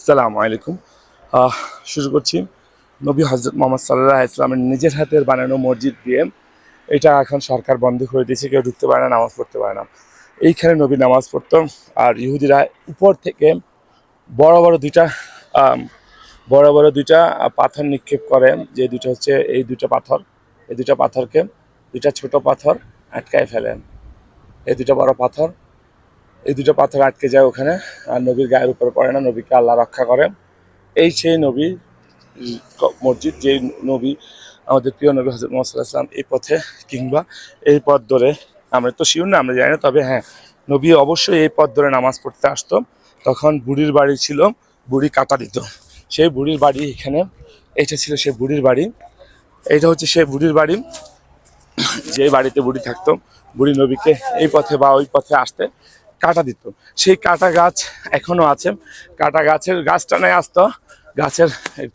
আসসালামু আলাইকুম। শুরু করছি নবী হজরত মোহাম্মদ সাল্লাল্লাহু আলাইহি ওয়াসাল্লামের নিজের হাতের বানানো মসজিদ দিয়ে। এটা এখন সরকার বন্ধ করে দিয়েছে, কেউ ঢুকতে পারে না, নামাজ পড়তে পারে না। এইখানে নবী নামাজ পড়তো। আর ইহুদিরা উপর থেকে বড় বড় দুইটা আম, বড় বড় দুইটা পাথর নিক্ষেপ করে, যে দুটো হচ্ছে এই দুটো পাথর। এই দুটো পাথরকে দুইটা ছোট পাথর আটকায় ফেলেন। এই দুটো বড় পাথর, এই দুটো পাথর আটকে যায় ওখানে, আর নবীর গায়ের উপর পড়ে না, নবীকে আল্লাহ রক্ষা করে। এই সেই নবী মসজিদ, যে নবী আমাদের প্রিয় নবী হজরত মুহাম্মদ সাল্লাল্লাহু আলাইহি ওয়াসাল্লাম এই পথে কিংবা এই পথ ধরে, আমরা তো শিওর না, আমরা জানি না, তবে হ্যাঁ, নবী অবশ্যই এই পথ ধরে নামাজ পড়তে আসতো। তখন বুড়ির বাড়ি ছিল, বুড়ি কাটা দিত। সেই বুড়ির বাড়ি এখানে, এটা ছিল সেই বুড়ির বাড়ি। এইটা হচ্ছে সেই বুড়ির বাড়ি, যে বাড়িতে বুড়ি থাকতো। বুড়ি নবীকে এই পথে বা ওই পথে আসতে কাটা দিত। সেই কাটা গাছ এখনো আছে। কাটা গাছের গাছটা নেই আসতো, গাছের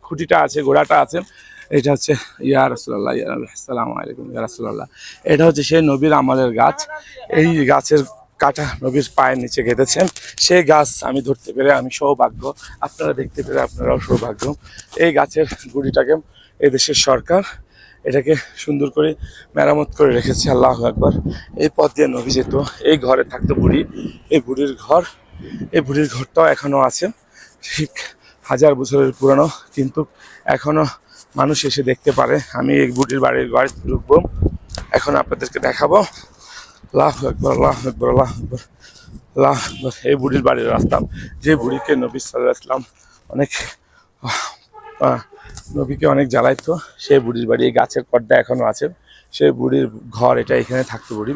খুঁটিটা আছে, গোড়াটা আছে। এটা হচ্ছে ইয়া রাসূলুল্লাহ, ইয়া আসসালামু আলাইকুম ইয়া রাসূলুল্লাহ। এটা হচ্ছে সেই নবীর আমলের গাছ। এই গাছের কাটা নবীর পায়ের নিচে গেঁথেছেন। সেই গাছ আমি ধরতে পেরে আমি সৌভাগ্য, আপনারা দেখতে পেরে আপনারাও সৌভাগ্য। এই গাছের গুড়িটাকে এই দেশের সরকার এটাকে সুন্দর করে মেরামত করে রেখেছে। আল্লাহু আকবার। এই পথ দিয়ে নবী যেত, এই ঘরে থাকতো বুড়ি। এই বুড়ির ঘর, এই বুড়ির ঘরটাও এখনো আছে, ঠিক 1000 বছরের পুরানো, কিন্তু এখনো মানুষ এসে দেখতে পারে। আমি এই বুড়ির বাড়ির ঘরে ঢুকবো, এখন আপনাদেরকে দেখাবো। আল্লাহু আকবার, আল্লাহু আকবার, আল্লাহু আকবার, আল্লাহু আকবার। এই বুড়ির বাড়ির রাস্তা, যে বুড়িকে নবী সাল্লাল্লাহু আলাইহি ওয়াসাল্লাম অনেক নবীকে অনেক জ্বালাইতো, সেই বুড়ির বাড়ি। এই গাছের পর্দা এখনো আছে, সেই বুড়ির ঘর এটা। এখানে থাকতো বুড়ি।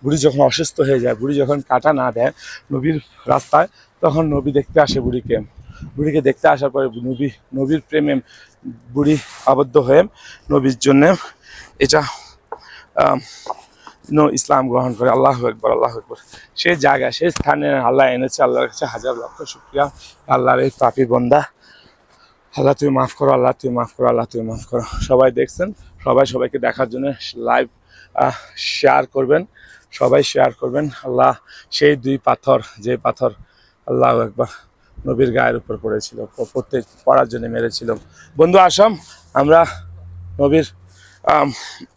বুড়ি যখন অসুস্থ হয়ে যায়, বুড়ি যখন কাটা না দেয় নবীর রাস্তায়, তখন নবী দেখতে আসে বুড়িকে। বুড়িকে দেখতে আসার পরে নবীর প্রেমে বুড়ি আবদ্ধ হয়ে নবীর জন্য এটা ইসলাম গ্রহণ করে। আল্লাহু আকবার, আল্লাহু আকবার। সেই জায়গা, সেই স্থানে আল্লাহ এনেছে। আল্লাহর কাছে হাজার লক্ষ শুকরিয়া। আল্লাহর এই পাপী বান্দা, আল্লাহ তুমি মাফ করো, আল্লাহ তুমি মাফ করো, আল্লাহ তুমি মাফ করো। সবাই দেখছেন, সবাই সবাইকে দেখার জন্য লাইভ শেয়ার করবেন, সবাই শেয়ার করবেন। আল্লাহ সেই দুই পাথর, যে পাথর আল্লাহু আকবার নবীর গায়ের উপর পড়েছিল, পড়ার জন্য মেরেছিল। বন্ধু আসাম, আমরা নবীর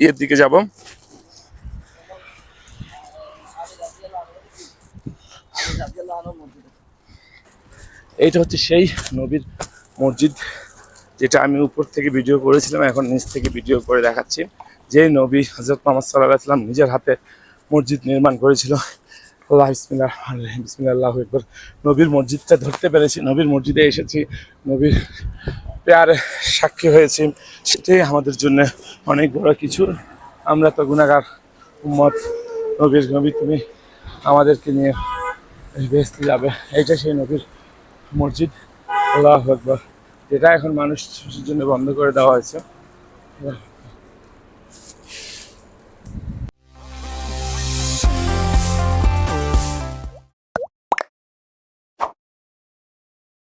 ইয়ের দিকে যাব। এইটা হচ্ছে সেই নবীর মসজিদ, যেটা আমি উপর থেকে ভিডিও করেছিলাম, এখন নিচ থেকে ভিডিও করে দেখাচ্ছি। যে নবী হযরত মুহাম্মদ সাল্লাল্লাহু আলাইহি ওয়াসাল্লাম নিজের হাতে মসজিদ নির্মাণ করেছিল। আল্লাহ বিসমিল্লাহ, বিসমিল্লাহ, আল্লাহু আকবার। নবীর মসজিদটা ধরতে পেরেছি, নবীর মসজিদে এসেছি, নবীর প্যারে সাক্ষী হয়েছি, সেটাই আমাদের জন্য অনেক বড় কিছু। আমরা তো গুনাহগার উম্মত। নবী তুমি আমাদেরকে নিয়ে বেহেশতে যাবে। এইটা সেই নবীর মসজিদ। আল্লাহু আকবার। যেটা এখন মানুষের জন্য বন্ধ করে দেওয়া হয়েছে।